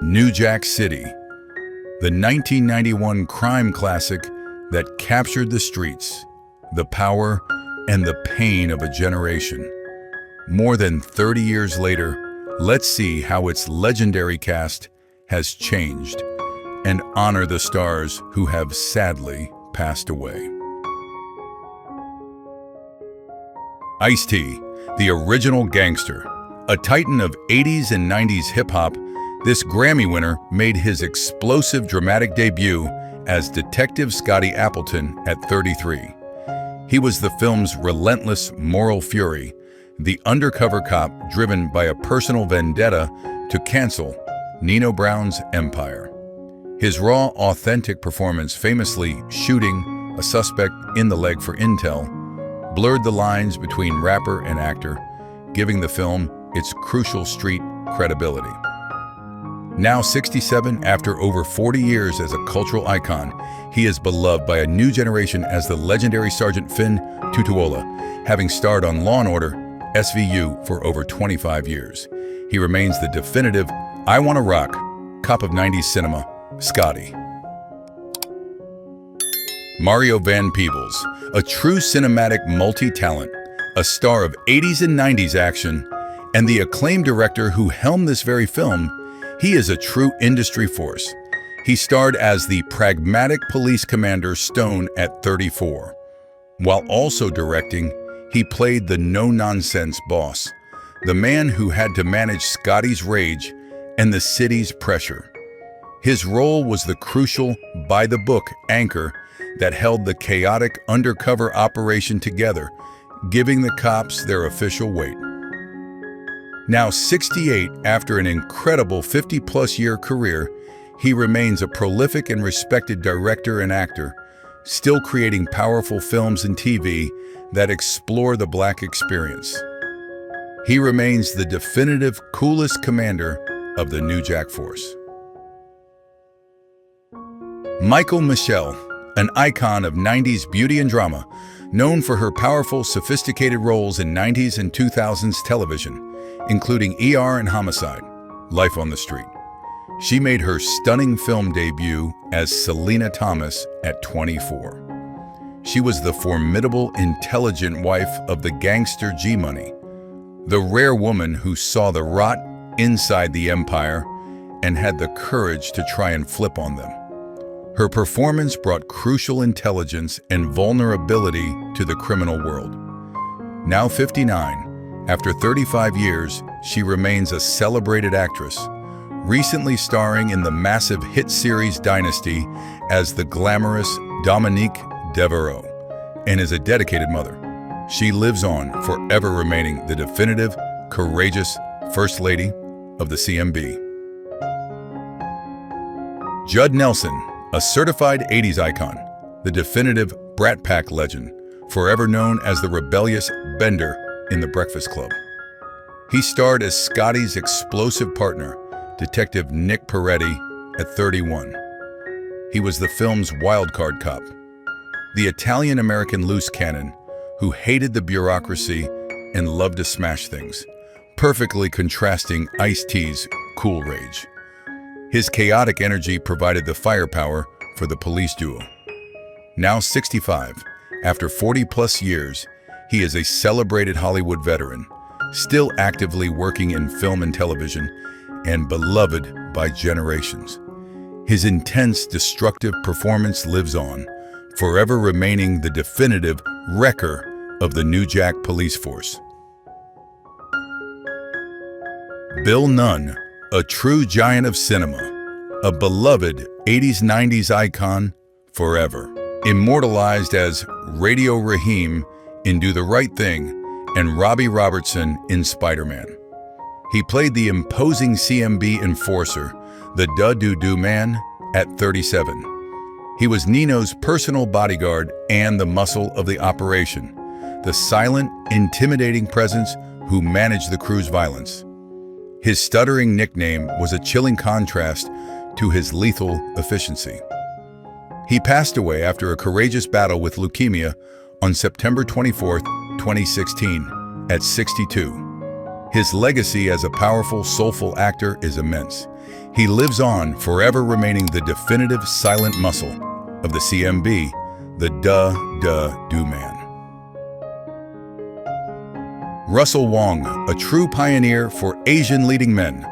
New Jack City, the 1991 crime classic that captured the streets, the power, and the pain of a generation. More than 30 years later, let's see how its legendary cast has changed and honor the stars who have sadly passed away. Ice-T, the original gangster. A titan of 80s and 90s hip-hop, this Grammy winner made his explosive dramatic debut as Detective Scotty Appleton at 33. He was the film's relentless moral fury, the undercover cop driven by a personal vendetta to cancel Nino Brown's empire. His raw, authentic performance, famously shooting a suspect in the leg for intel, blurred the lines between rapper and actor, giving the film its crucial street credibility. Now 67, after over 40 years as a cultural icon, he is beloved by a new generation as the legendary Sergeant Finn Tutuola, having starred on Law & Order SVU for over 25 years. He remains the definitive I Wanna Rock cop of 90s cinema, Scotty. Mario Van Peebles, a true cinematic multi-talent, a star of 80s and 90s action, and the acclaimed director who helmed this very film, he is a true industry force. He starred as the pragmatic police commander Stone at 34. While also directing, he played the no-nonsense boss, the man who had to manage Scotty's rage and the city's pressure. His role was the crucial, by-the-book anchor that held the chaotic undercover operation together, giving the cops their official weight. Now 68, after an incredible 50-plus year career, he remains a prolific and respected director and actor, still creating powerful films and TV that explore the Black experience. He remains the definitive coolest commander of the New Jack Force. Michael Michelle, an icon of 90s beauty and drama, known for her powerful, sophisticated roles in 90s and 2000s television, including ER and Homicide, Life on the Street. She made her stunning film debut as Selena Thomas at 24. She was the formidable, intelligent wife of the gangster G-Money, the rare woman who saw the rot inside the empire and had the courage to try and flip on them. Her performance brought crucial intelligence and vulnerability to the criminal world. Now 59, after 35 years, she remains a celebrated actress, recently starring in the massive hit series Dynasty as the glamorous Dominique Devereaux, and is a dedicated mother. She lives on, forever remaining the definitive, courageous First Lady of the CMB. Judd Nelson, a certified 80s icon, the definitive Brat Pack legend, forever known as the rebellious Bender in The Breakfast Club. He starred as Scotty's explosive partner, Detective Nick Peretti, at 31. He was the film's wildcard cop, the Italian-American loose cannon who hated the bureaucracy and loved to smash things, perfectly contrasting Ice-T's cool rage. His chaotic energy provided the firepower for the police duo. Now 65, after 40-plus years, he is a celebrated Hollywood veteran, still actively working in film and television, and beloved by generations. His intense, destructive performance lives on, forever remaining the definitive wrecker of the New Jack police force. Bill Nunn, a true giant of cinema, a beloved 80s-90s icon forever, immortalized as Radio Raheem in Do the Right Thing and Robbie Robertson in Spider-Man. He played the imposing CMB enforcer, the Da-Do-Do Man, at 37. He was Nino's personal bodyguard and the muscle of the operation, the silent, intimidating presence who managed the crew's violence. His stuttering nickname was a chilling contrast to his lethal efficiency. He passed away after a courageous battle with leukemia on September 24, 2016, at 62. His legacy as a powerful, soulful actor is immense. He lives on, forever remaining the definitive silent muscle of the CMB, the do man. Russell Wong, a true pioneer for Asian leading men,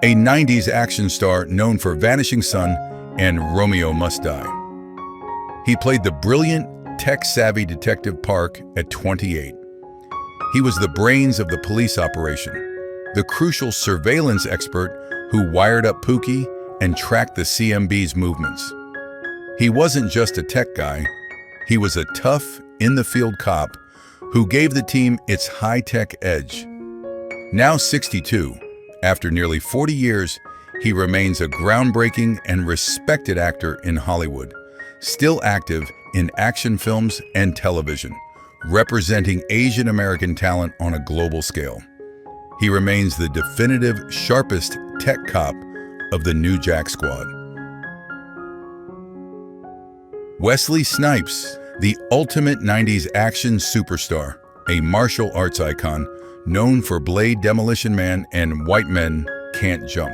a 90s action star known for Vanishing Son and Romeo Must Die. He played the brilliant, tech-savvy Detective Park at 28. He was the brains of the police operation, the crucial surveillance expert who wired up Pookie and tracked the CMB's movements. He wasn't just a tech guy, he was a tough, in-the-field cop who gave the team its high-tech edge. Now 62, after nearly 40 years, he remains a groundbreaking and respected actor in Hollywood, still active in action films and television, representing Asian American talent on a global scale. He remains the definitive, sharpest tech cop of the New Jack Squad. Wesley Snipes, the ultimate 90s action superstar, a martial arts icon known for Blade, Demolition Man, and White Men Can't Jump.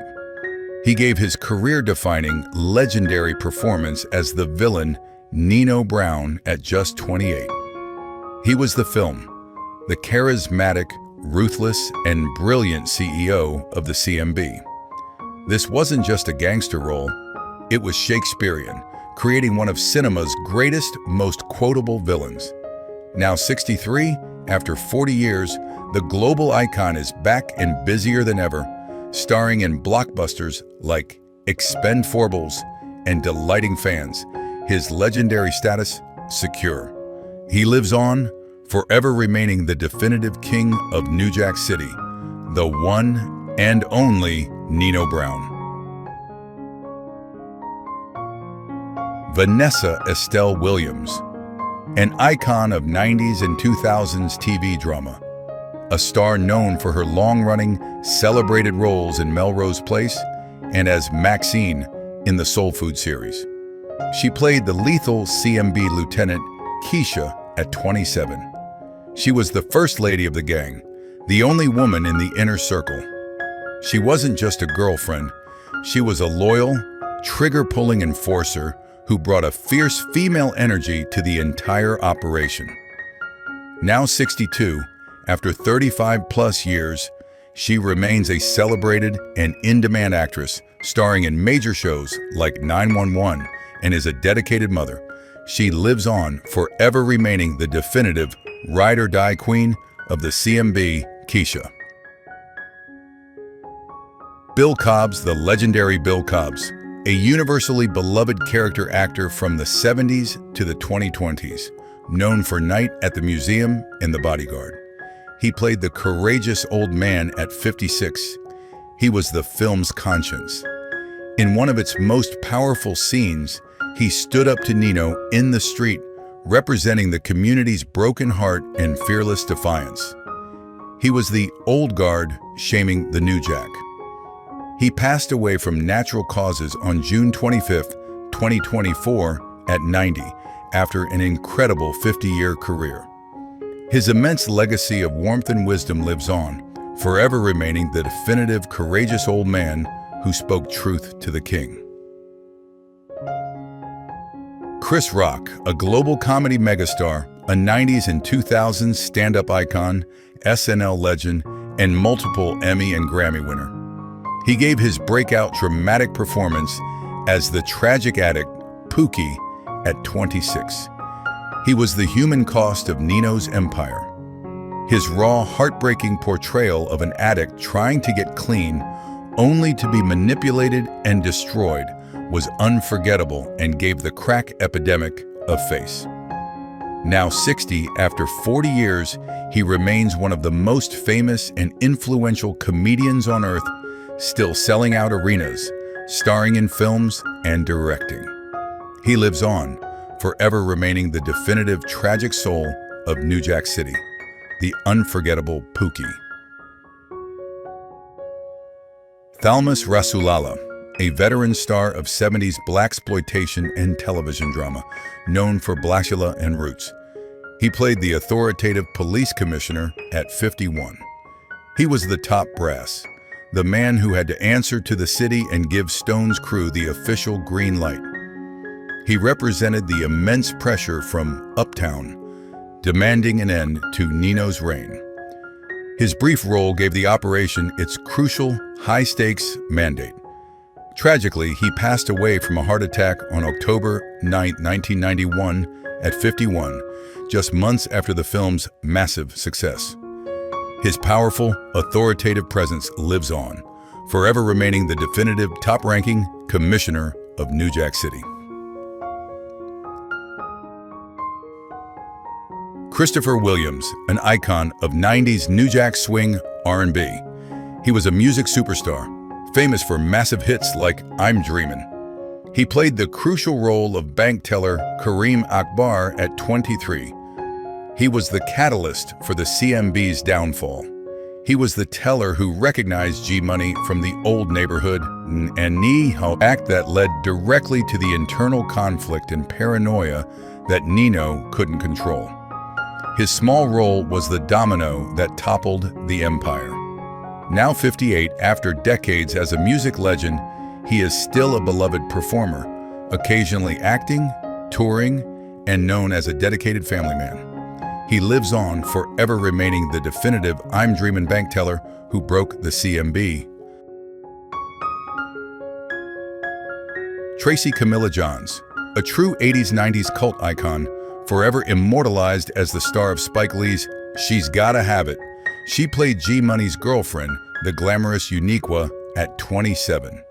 He gave his career-defining, legendary performance as the villain Nino Brown at just 28. He was the film, the charismatic, ruthless, and brilliant CEO of the CMB. This wasn't just a gangster role, it was Shakespearean, creating one of cinema's greatest, most quotable villains. Now 63, after 40 years, the global icon is back and busier than ever, starring in blockbusters like Expendables and delighting fans, his legendary status secure. He lives on, forever remaining the definitive king of New Jack City, the one and only Nino Brown. Vanessa Estelle Williams, an icon of 90s and 2000s TV drama, a star known for her long-running, celebrated roles in Melrose Place and as Maxine in the Soul Food series. She played the lethal CMB Lieutenant Keisha at 27. She was the first lady of the gang, the only woman in the inner circle. She wasn't just a girlfriend, she was a loyal, trigger-pulling enforcer who brought a fierce female energy to the entire operation. Now 62, after 35-plus years, she remains a celebrated and in-demand actress, starring in major shows like 911 and is a dedicated mother. She lives on, forever remaining the definitive ride-or-die queen of the CMB, Keisha. Bill Cobbs, the legendary Bill Cobbs, a universally beloved character actor from the 70s to the 2020s, known for Night at the Museum and The Bodyguard. He played the courageous old man at 56. He was the film's conscience. In one of its most powerful scenes, he stood up to Nino in the street, representing the community's broken heart and fearless defiance. He was the old guard shaming the new Jack. He passed away from natural causes on June 25, 2024, at 90, after an incredible 50-year career. His immense legacy of warmth and wisdom lives on, forever remaining the definitive, courageous old man who spoke truth to the king. Chris Rock, a global comedy megastar, a 90s and 2000s stand-up icon, SNL legend, and multiple Emmy and Grammy winner. He gave his breakout dramatic performance as the tragic addict Pookie at 26. He was the human cost of Nino's empire. His raw, heartbreaking portrayal of an addict trying to get clean, only to be manipulated and destroyed, was unforgettable and gave the crack epidemic a face. Now 60, after 40 years, he remains one of the most famous and influential comedians on earth, still selling out arenas, starring in films and directing. He lives on, forever remaining the definitive tragic soul of New Jack City, the unforgettable Pookie. Thalmus Rasulala, a veteran star of 70s blaxploitation and television drama, known for Blashula and Roots. He played the authoritative police commissioner at 51. He was the top brass, the man who had to answer to the city and give Stone's crew the official green light. He represented the immense pressure from Uptown, demanding an end to Nino's reign. His brief role gave the operation its crucial, high-stakes mandate. Tragically, he passed away from a heart attack on October 9, 1991, at 51, just months after the film's massive success. His powerful, authoritative presence lives on, forever remaining the definitive top-ranking commissioner of New Jack City. Christopher Williams, an icon of 90s New Jack Swing R&B. He was a music superstar, famous for massive hits like I'm Dreamin'. He played the crucial role of bank teller Kareem Akbar at 23. He was the catalyst for the CMB's downfall. He was the teller who recognized G-Money from the old neighborhood and Nino act that led directly to the internal conflict and paranoia that Nino couldn't control. His small role was the domino that toppled the empire. Now 58, after decades as a music legend, he is still a beloved performer, occasionally acting, touring, and known as a dedicated family man. He lives on, forever remaining the definitive I'm Dreamin' bank teller who broke the CMB. Tracy Camilla Johns, a true 80s-90s cult icon, forever immortalized as the star of Spike Lee's She's Gotta Have It. She played G-Money's girlfriend, the glamorous Uniqua, at 27.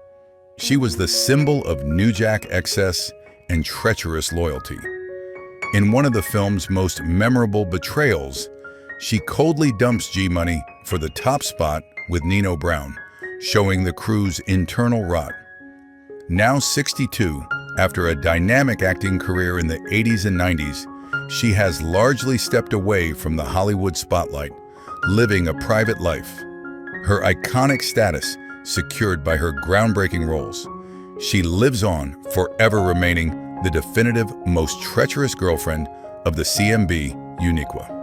She was the symbol of New Jack excess and treacherous loyalty. In one of the film's most memorable betrayals, she coldly dumps G-Money for the top spot with Nino Brown, showing the crew's internal rot. Now 62, after a dynamic acting career in the 80s and 90s, she has largely stepped away from the Hollywood spotlight, living a private life. Her iconic status secured by her groundbreaking roles. She lives on, forever remaining the definitive, most treacherous girlfriend of the CMB Uniqua.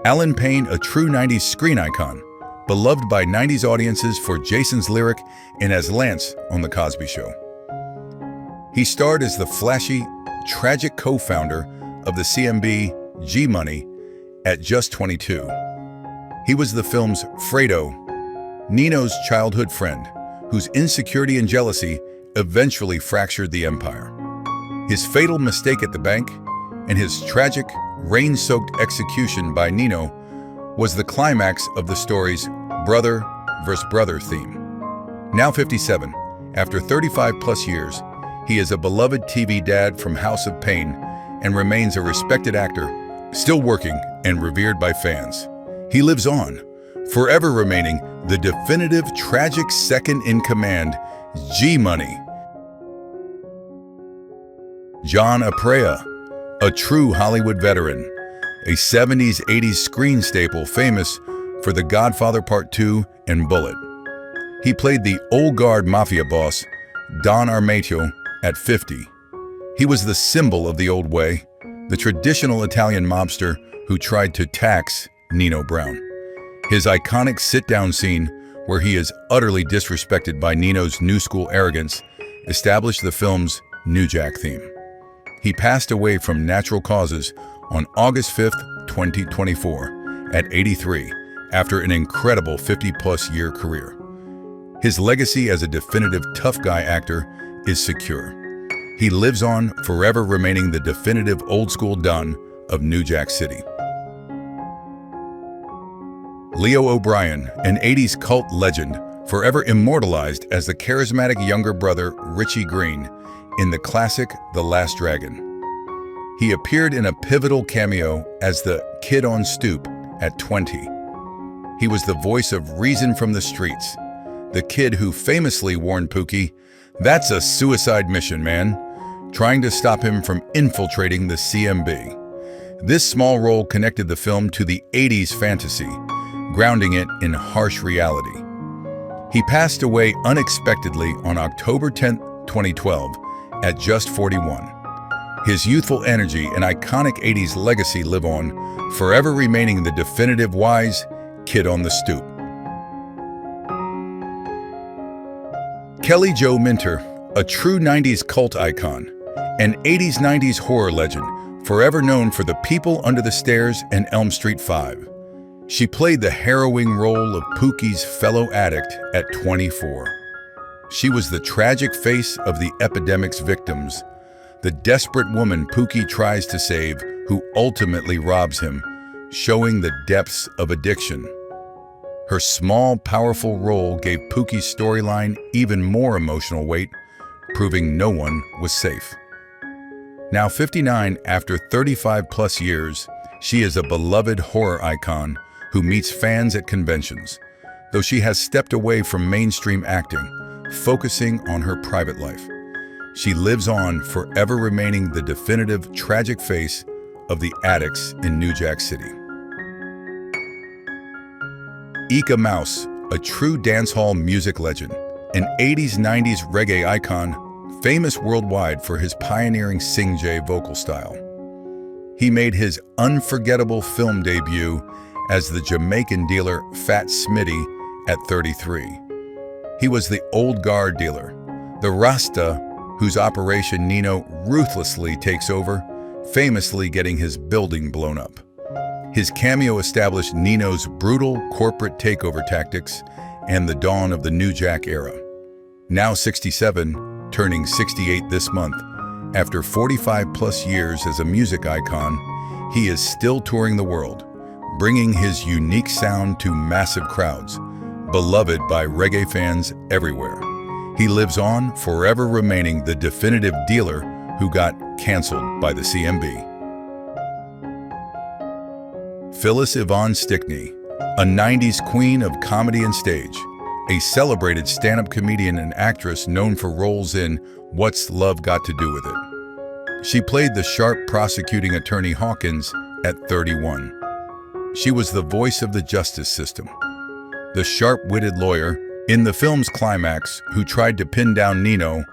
Alan Payne, a true 90s screen icon, beloved by 90s audiences for Jason's lyric and as Lance on The Cosby Show. He starred as the flashy, tragic co-founder of the CMB, G-Money, at just 22. He was the film's Fredo, Nino's childhood friend, whose insecurity and jealousy eventually fractured the empire. His fatal mistake at the bank and his tragic, rain-soaked execution by Nino was the climax of the story's brother versus brother theme. Now 57, after 35-plus years, he is a beloved TV dad from House of Pain and remains a respected actor, still working and revered by fans. He lives on, forever remaining the definitive tragic second-in-command G-Money. John Aprea, a true Hollywood veteran, a 70s, 80s screen staple famous for The Godfather Part 2 and Bullet. He played the old guard mafia boss, Don Armato, at 50. He was the symbol of the old way, the traditional Italian mobster who tried to tax Nino Brown. His iconic sit-down scene, where he is utterly disrespected by Nino's new school arrogance, established the film's New Jack theme. He passed away from natural causes on August 5, 2024, at 83, after an incredible 50-plus year career. His legacy as a definitive tough guy actor is secure. He lives on, forever remaining the definitive old-school Don of New Jack City. Leo O'Brien, an 80s cult legend, forever immortalized as the charismatic younger brother Richie Green in the classic The Last Dragon. He appeared in a pivotal cameo as the Kid on Stoop at 20. He was the voice of reason from the streets, the kid who famously warned Pookie, "That's a suicide mission, man," trying to stop him from infiltrating the CMB. This small role connected the film to the 80s fantasy, grounding it in harsh reality. He passed away unexpectedly on October 10, 2012, at just 41. His youthful energy and iconic 80s legacy live on, forever remaining the definitive wise kid on the stoop. Kelly Jo Minter, a true 90s cult icon, an 80s-90s horror legend, forever known for The People Under the Stairs and Elm Street 5. She played the harrowing role of Pookie's fellow addict at 24. She was the tragic face of the epidemic's victims, the desperate woman Pookie tries to save who ultimately robs him, showing the depths of addiction. Her small, powerful role gave Pookie's storyline even more emotional weight, proving no one was safe. Now 59, after 35-plus years, she is a beloved horror icon who meets fans at conventions, though she has stepped away from mainstream acting, focusing on her private life. She lives on, forever remaining the definitive tragic face of the addicts in New Jack City. Ika Mouse, a true dancehall music legend, an 80s-90s reggae icon, famous worldwide for his pioneering sing-jay vocal style. He made his unforgettable film debut as the Jamaican dealer Fat Smitty at 33. He was the old guard dealer, the Rasta whose Operation Nino ruthlessly takes over, famously getting his building blown up. His cameo established Nino's brutal corporate takeover tactics and the dawn of the New Jack era. Now 67, turning 68 this month, after 45-plus years as a music icon, he is still touring the world, bringing his unique sound to massive crowds, beloved by reggae fans everywhere. He lives on, forever remaining the definitive dealer who got canceled by the CMB. Phyllis Yvonne Stickney, a 90s queen of comedy and stage, a celebrated stand-up comedian and actress known for roles in What's Love Got to Do With It? She played the sharp prosecuting attorney Hawkins at 31. She was the voice of the justice system, the sharp-witted lawyer in the film's climax who tried to pin down Nino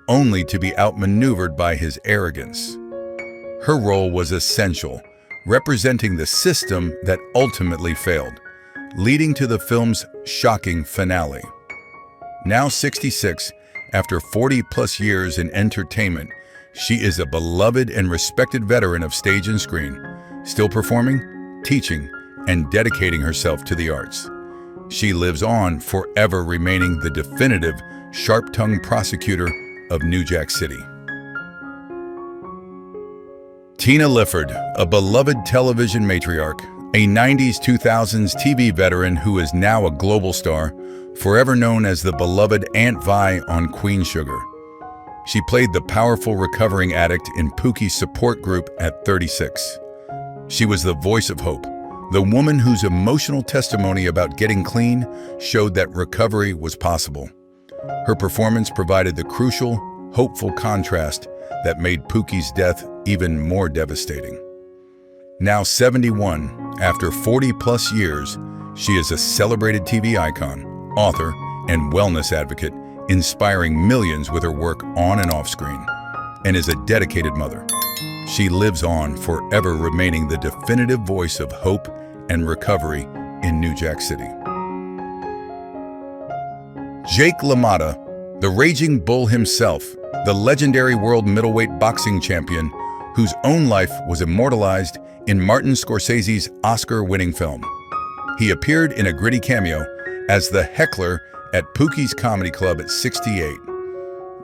only to be outmaneuvered by his arrogance. Her role was essential, representing the system that ultimately failed, leading to the film's shocking finale. Now 66, after 40-plus years in entertainment, she is a beloved and respected veteran of stage and screen, still performing, teaching, and dedicating herself to the arts. She lives on, forever remaining the definitive, sharp-tongued prosecutor of New Jack City. Tina Lifford, a beloved television matriarch, a 90s-2000s TV veteran who is now a global star, forever known as the beloved Aunt Vi on Queen Sugar. She played the powerful recovering addict in Pookie's support group at 36. She was the voice of hope, the woman whose emotional testimony about getting clean showed that recovery was possible. Her performance provided the crucial, hopeful contrast that made Pookie's death even more devastating. Now 71, after 40-plus years, she is a celebrated TV icon, author, and wellness advocate, inspiring millions with her work on and off screen, and is a dedicated mother. She lives on, forever remaining the definitive voice of hope and recovery in New Jack City. Jake LaMotta, the Raging Bull himself, the legendary world middleweight boxing champion, whose own life was immortalized in Martin Scorsese's Oscar-winning film. He appeared in a gritty cameo as the heckler at Pookie's Comedy Club at 68.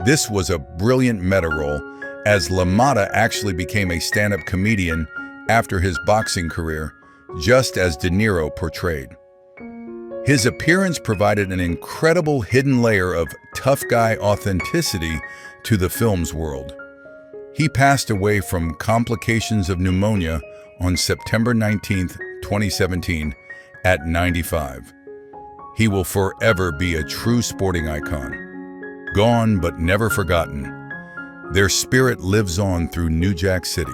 This was a brilliant meta role, as LaMotta actually became a stand-up comedian after his boxing career, just as De Niro portrayed. His appearance provided an incredible hidden layer of tough guy authenticity to the film's world. He passed away from complications of pneumonia on September 19, 2017, at 95. He will forever be a true sporting icon. Gone but never forgotten. Their spirit lives on through New Jack City.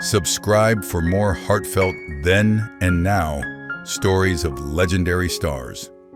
Subscribe for more heartfelt then and now stories of legendary stars.